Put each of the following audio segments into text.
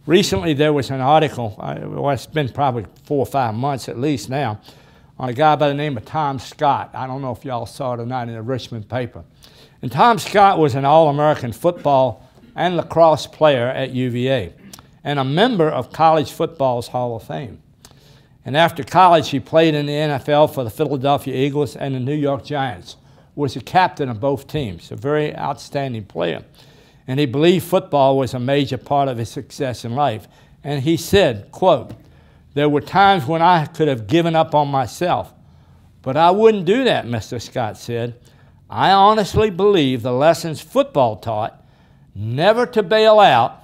Recently, there was an article, well, it's been probably 4 or 5 months at least now, on a guy by the name of Tom Scott. I don't know if y'all saw it or not in the Richmond paper. And Tom Scott was an All-American football and lacrosse player at UVA and a member of college football's Hall of Fame. And after college, he played in the NFL for the Philadelphia Eagles and the New York Giants, was the captain of both teams, a very outstanding player. And he believed football was a major part of his success in life. And he said, quote, "There were times when I could have given up on myself, but I wouldn't do that," Mr. Scott said. "I honestly believe the lessons football taught, never to bail out,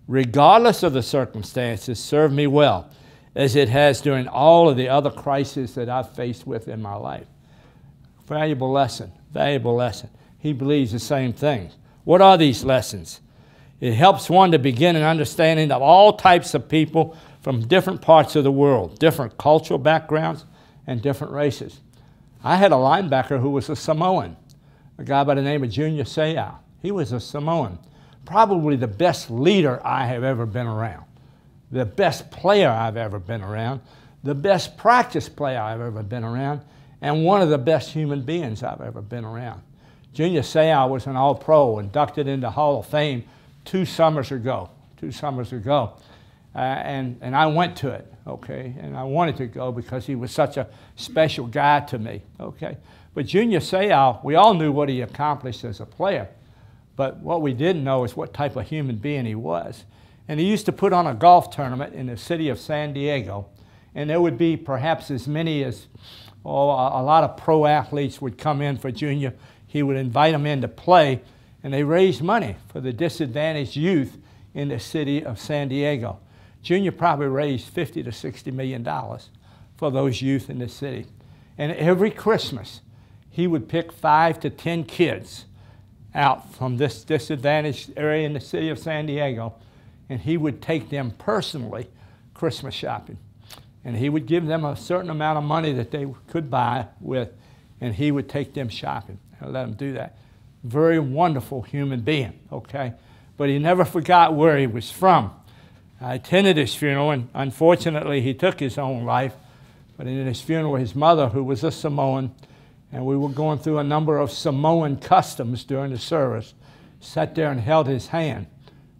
regardless of the circumstances, served me well, as it has during all of the other crises that I've faced with in my life." Valuable lesson, valuable lesson. He believes the same thing. What are these lessons? It helps one to begin an understanding of all types of people from different parts of the world, different cultural backgrounds, and different races. I had a linebacker who was a Samoan, a guy by the name of Junior Seau. He was a Samoan, probably the best leader I have ever been around, the best player I've ever been around, the best practice player I've ever been around, and one of the best human beings I've ever been around. Junior Seau was an All-Pro, inducted into Hall of Fame 2 summers ago, and I went to it, okay? And I wanted to go because he was such a special guy to me, okay? But Junior Seau, we all knew what he accomplished as a player, but what we didn't know is what type of human being he was. And he used to put on a golf tournament in the city of San Diego, and there would be perhaps as many as, a lot of pro athletes would come in for Junior. He would invite them in to play, and they raised money for the disadvantaged youth in the city of San Diego. Junior probably raised $50 to $60 million for those youth in the city. And every Christmas, he would pick 5 to 10 kids out from this disadvantaged area in the city of San Diego, and he would take them personally Christmas shopping. And he would give them a certain amount of money that they could buy with, and he would take them shopping and let them do that. Very wonderful human being, okay? But he never forgot where he was from. I attended his funeral, and unfortunately he took his own life. But in his funeral, his mother, who was a Samoan, and we were going through a number of Samoan customs during the service, sat there and held his hand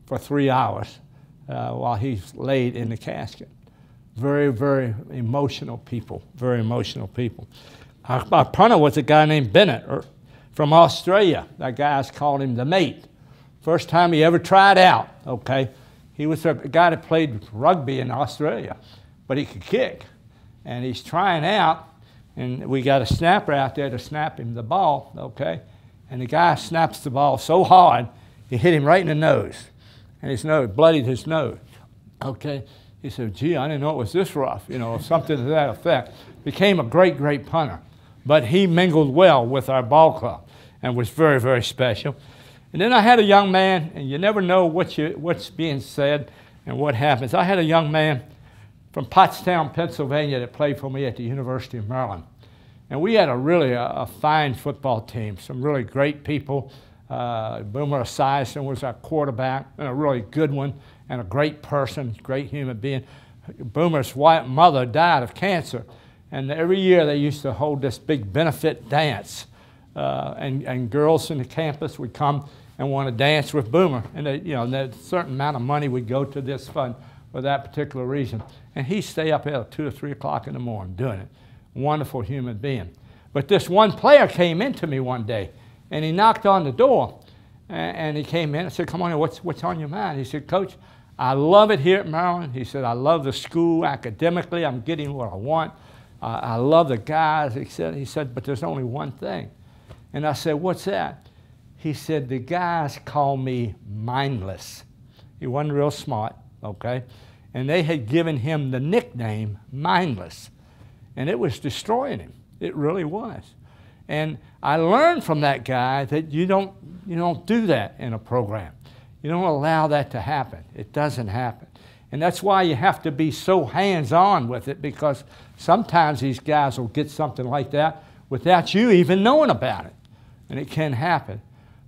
for 3 hours while he laid in the casket. Very, very emotional people, very emotional people. Our punter was a guy named Bennett from Australia. That guy's called him the mate. First time he ever tried out, okay? He was a guy that played rugby in Australia, but he could kick. And he's trying out, and we got a snapper out there to snap him the ball, okay? And the guy snaps the ball so hard, he hit him right in the nose. And his nose, bloodied his nose, okay? He said, "Gee, I didn't know it was this rough," you know, something to that effect. Became a great, great punter. But he mingled well with our ball club and was very, very special. And then I had a young man, and you never know what's being said and what happens. I had a young man from Pottstown, Pennsylvania that played for me at the University of Maryland. And we had a fine football team, some really great people. Boomer Esiason was our quarterback, and a really good one, and a great person, great human being. Boomer's mother died of cancer, and every year they used to hold this big benefit dance, and girls in the campus would come and want to dance with Boomer, and a certain amount of money would go to this fund for that particular reason. And he'd stay up at 2 or 3 o'clock in the morning doing it. Wonderful human being. But this one player came into me one day, and he knocked on the door, and he came in. I said, "Come on in, what's on your mind?" He said, "Coach, I love it here at Maryland." He said, "I love the school academically. I'm getting what I want. I love the guys." He said, "But there's only one thing." And I said, "What's that?" He said, "The guys call me mindless." He wasn't real smart, okay? And they had given him the nickname mindless. And it was destroying him. It really was. And I learned from that guy that you don't do that in a program. You don't allow that to happen. It doesn't happen. And that's why you have to be so hands-on with it, because sometimes these guys will get something like that without you even knowing about it. And it can happen.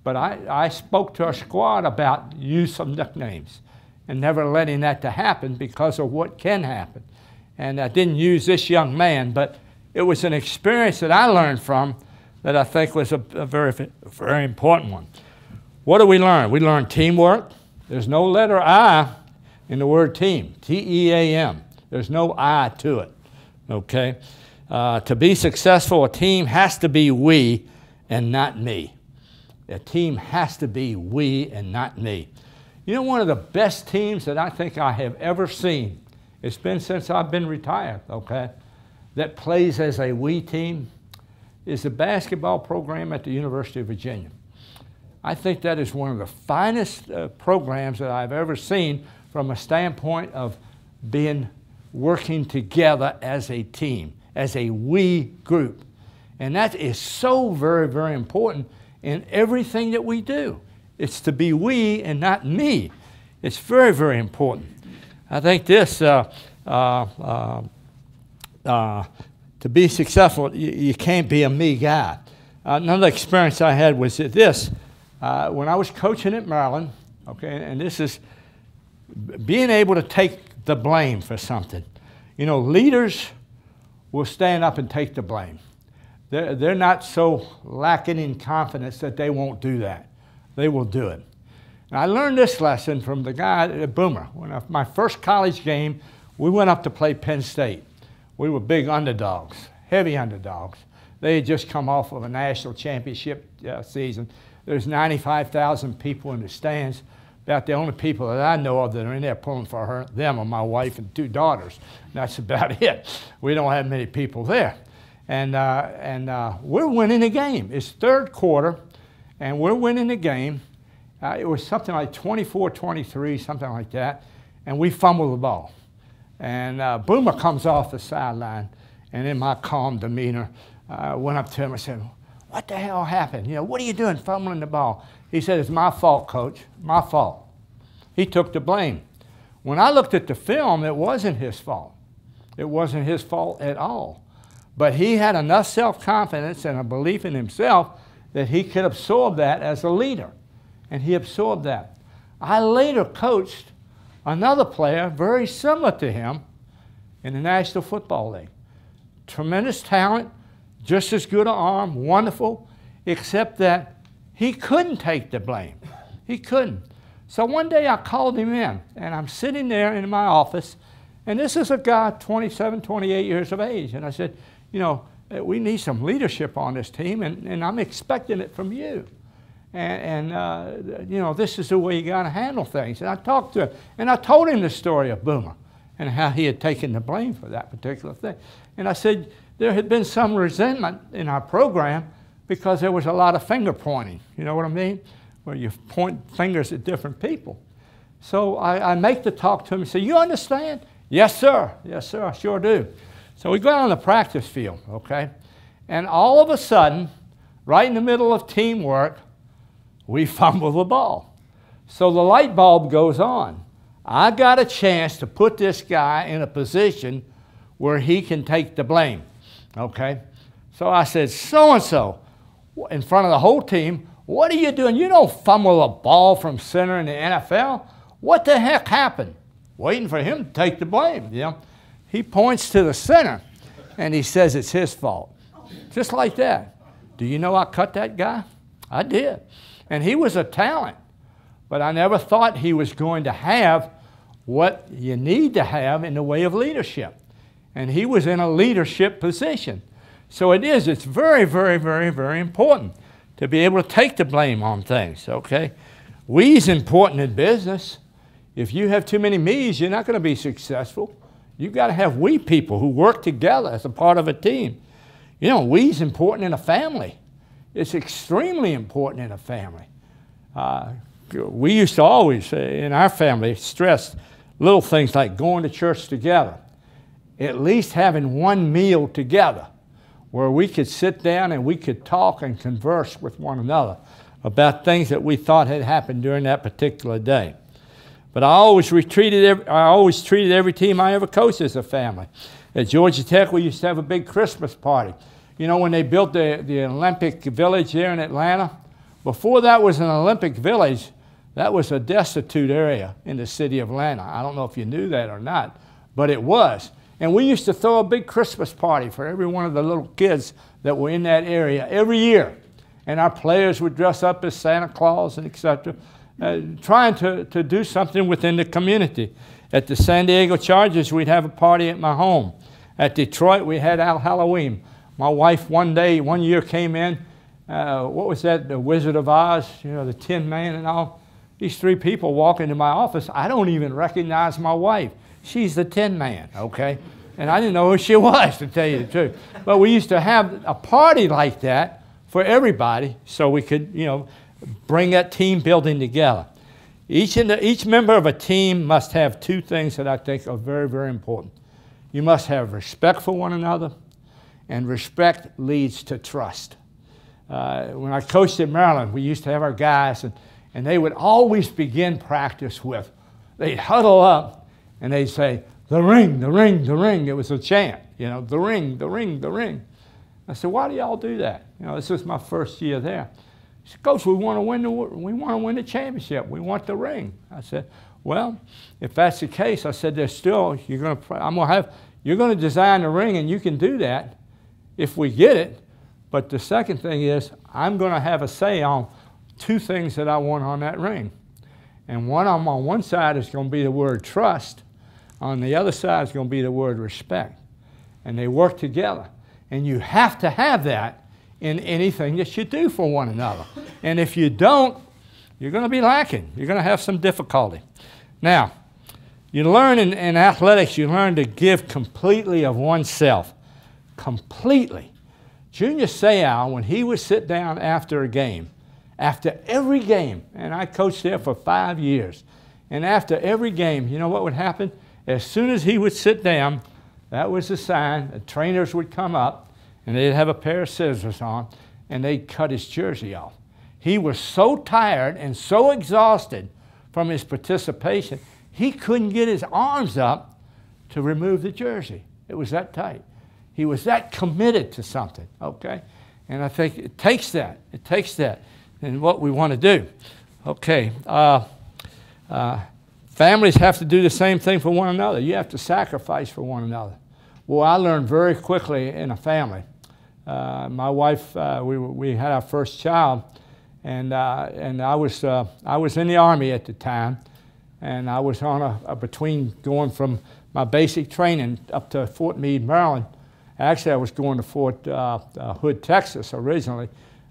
But I spoke to our squad about use of nicknames. and never letting that to happen because of what can happen. And I didn't use this young man, but it was an experience that I learned from that I think was a very, very important one. What do we learn? We learn teamwork. There's no letter I in the word team, T-E-A-M. There's no I to it, okay? To be successful, a team has to be we and not me. A team has to be we and not me. You know, one of the best teams that I think I have ever seen, it's been since I've been retired, okay, that plays as a we team, is the basketball program at the University of Virginia. I think that is one of the finest programs that I've ever seen from a standpoint of working together as a team, as a we group. And that is so very, very important in everything that we do. It's to be we and not me. It's very, very important. I think this, to be successful, you can't be a me guy. Another experience I had was this. When I was coaching at Maryland, okay, and this is being able to take the blame for something. You know, leaders will stand up and take the blame. They're not so lacking in confidence that they won't do that. They will do it. And I learned this lesson from the guy at Boomer. My first college game, we went up to play Penn State. We were big underdogs, heavy underdogs. They had just come off of a national championship season. There's 95,000 people in the stands. About the only people that I know of that are in there pulling for them are my wife and 2 daughters. That's about it. We don't have many people there. And we're winning the game. It's third quarter, and we're winning the game. It was something like 24-23, something like that, and we fumble the ball. And Boomer comes off the sideline, and in my calm demeanor, I went up to him and said, "What the hell happened? You know, what are you doing fumbling the ball?" He said, "It's my fault, Coach, my fault." He took the blame. When I looked at the film, it wasn't his fault. It wasn't his fault at all. But he had enough self-confidence and a belief in himself that he could absorb that as a leader. And he absorbed that. I later coached another player very similar to him in the National Football League. Tremendous talent, just as good an arm, wonderful, except that he couldn't take the blame. He couldn't. So one day I called him in, and I'm sitting there in my office, and this is a guy 27, 28 years of age. And I said, you know, we need some leadership on this team, and I'm expecting it from you. And you know, this is the way you got to handle things. And I talked to him, and I told him the story of Boomer and how he had taken the blame for that particular thing. And I said, there had been some resentment in our program because there was a lot of finger pointing. You know what I mean? Where you point fingers at different people. So I make the talk to him and say, "You understand?" "Yes, sir. Yes, sir, I sure do." So we go out on the practice field, okay? And all of a sudden, right in the middle of teamwork, we fumble the ball. So the light bulb goes on. I got a chance to put this guy in a position where he can take the blame, okay? So I said, "So-and-so," in front of the whole team, "What are you doing? You don't fumble a ball from center in the NFL. What the heck happened?" Waiting for him to take the blame, you know. He points to the center, and he says it's his fault. Just like that. Do you know I cut that guy? I did. And he was a talent, but I never thought he was going to have what you need to have in the way of leadership. And he was in a leadership position. So it's very, very, very, very important to be able to take the blame on things, okay? We's important in business. If you have too many me's, you're not going to be successful. You've got to have we people who work together as a part of a team. You know, we's important in a family. It's extremely important in a family. We used to always, in our family, stress little things like going to church together, at least having one meal together where we could sit down and we could talk and converse with one another about things that we thought had happened during that particular day. But I always treated every team I ever coached as a family. At Georgia Tech, we used to have a big Christmas party. You know, when they built the Olympic Village there in Atlanta, before that was an Olympic Village, That was a destitute area in the city of Atlanta. I don't know if you knew that or not, but it was. And we used to throw a big Christmas party for every one of the little kids that were in that area every year. And our players would dress up as Santa Claus and etc., trying to do something within the community. At the San Diego Chargers, we'd have a party at my home. At Detroit, we had our Halloween. My wife one year came in, what was that, the Wizard of Oz, you know, the Tin Man and all. These three people walk into my office. I don't even recognize my wife. She's the Tin Man, okay? And I didn't know who she was, to tell you the truth. But we used to have a party like that for everybody so we could, you know, bring that team building together. Each member of a team must have two things that I think are very, very important. You must have respect for one another, and respect leads to trust. When I coached at Maryland, we used to have our guys, and they would always begin practice with, they'd huddle up, and they'd say, the ring, the ring, the ring. It was a chant, you know, the ring, the ring, the ring. I said, why do y'all do that? You know, this was my first year there. He said, Coach, we want to win the championship. We want the ring. I said, well, if that's the case, I said, there's still, you're going to design the ring, and you can do that if we get it. But the second thing is, I'm going to have a say on two things that I want on that ring. And on one side is going to be the word trust. On the other side is going to be the word respect. And they work together. And you have to have that in anything that you do for one another. And if you don't, you're going to be lacking. You're going to have some difficulty. Now, you learn in athletics, you learn to give completely of oneself. Completely. Junior Seau, when he would sit down after a game, after every game, and I coached there for 5 years, and after every game, you know what would happen? As soon as he would sit down, that was the sign. The trainers would come up, and they'd have a pair of scissors on, and they'd cut his jersey off. He was so tired and so exhausted from his participation, he couldn't get his arms up to remove the jersey. It was that tight. He was that committed to something, okay? And I think it takes that. It takes that in what we want to do. Okay. Families have to do the same thing for one another. You have to sacrifice for one another. Well, I learned very quickly in a family. My wife, we had our first child, and I was in the Army at the time, and I was on between going from my basic training up to Fort Meade, Maryland. Actually, I was going to Fort Hood, Texas originally,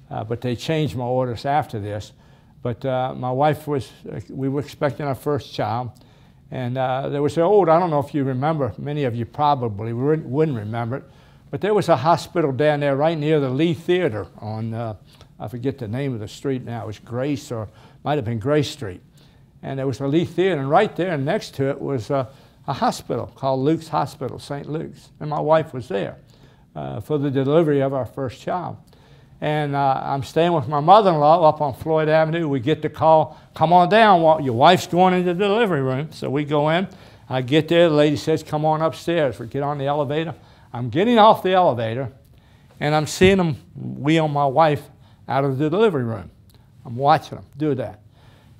but they changed my orders after this. But my wife we were expecting our first child, and there was an old, I don't know if you remember, many of you probably wouldn't remember it, but there was a hospital down there right near the Lee Theater on, I forget the name of the street now, it was Grace, or might have been Grace Street. And there was a Lee Theater, and right there next to it was a hospital called Luke's Hospital, St. Luke's, and my wife was there for the delivery of our first child. And I'm staying with my mother-in-law up on Floyd Avenue. We get the call, come on down, your wife's going into the delivery room. So we go in. I get there, the lady says, come on upstairs. We get on the elevator. I'm getting off the elevator, and I'm seeing them wheel my wife out of the delivery room. I'm watching them do that.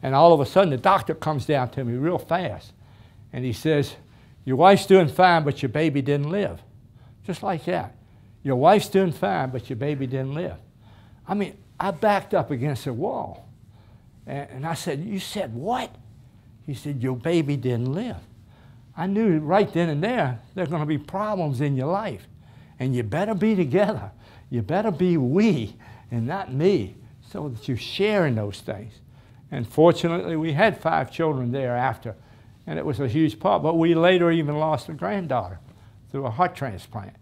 And all of a sudden, the doctor comes down to me real fast. And he says, your wife's doing fine, but your baby didn't live. Just like that. Your wife's doing fine, but your baby didn't live. I mean, I backed up against the wall. And I said, you said what? He said, your baby didn't live. I knew right then and there are going to be problems in your life. And you better be together. You better be we and not me, so that you share in those things. And fortunately, we had 5 children thereafter. And it was a huge part. But we later even lost a granddaughter through a heart transplant.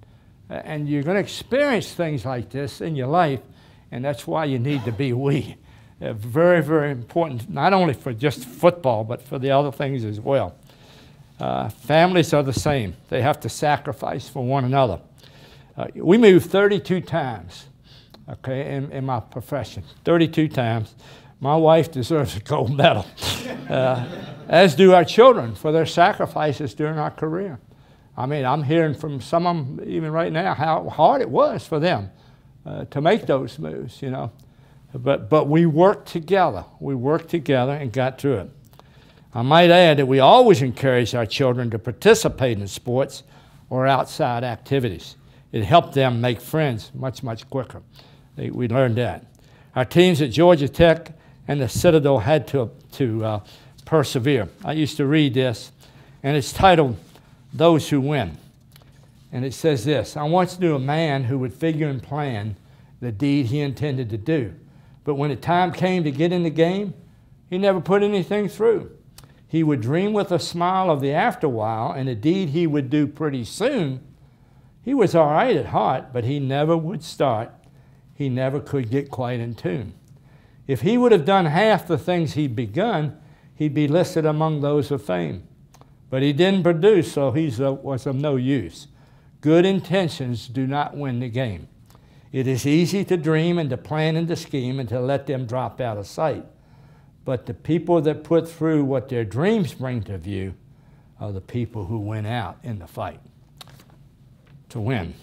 And you're going to experience things like this in your life, and that's why you need to be we. Very, very important, not only for just football, but for the other things as well. Families are the same. They have to sacrifice for one another. We moved 32 times, okay, in my profession, 32 times. My wife deserves a gold medal, as do our children for their sacrifices during our career. I mean, I'm hearing from some of them even right now how hard it was for them to make those moves, you know. But we worked together. We worked together and got through it. I might add that we always encourage our children to participate in sports or outside activities. It helped them make friends much, much quicker. We learned that. Our teams at Georgia Tech and the Citadel had to persevere. I used to read this, and it's titled, "Those Who Win." And it says this: I once knew a man who would figure and plan the deed he intended to do. But when the time came to get in the game, he never put anything through. He would dream with a smile of the afterwhile and the deed he would do pretty soon. He was all right at heart, but he never would start. He never could get quite in tune. If he would have done half the things he'd begun, he'd be listed among those of fame. But he didn't produce, so he was of no use. Good intentions do not win the game. It is easy to dream and to plan and to scheme and to let them drop out of sight. But the people that put through what their dreams bring to view are the people who win out in the fight to win.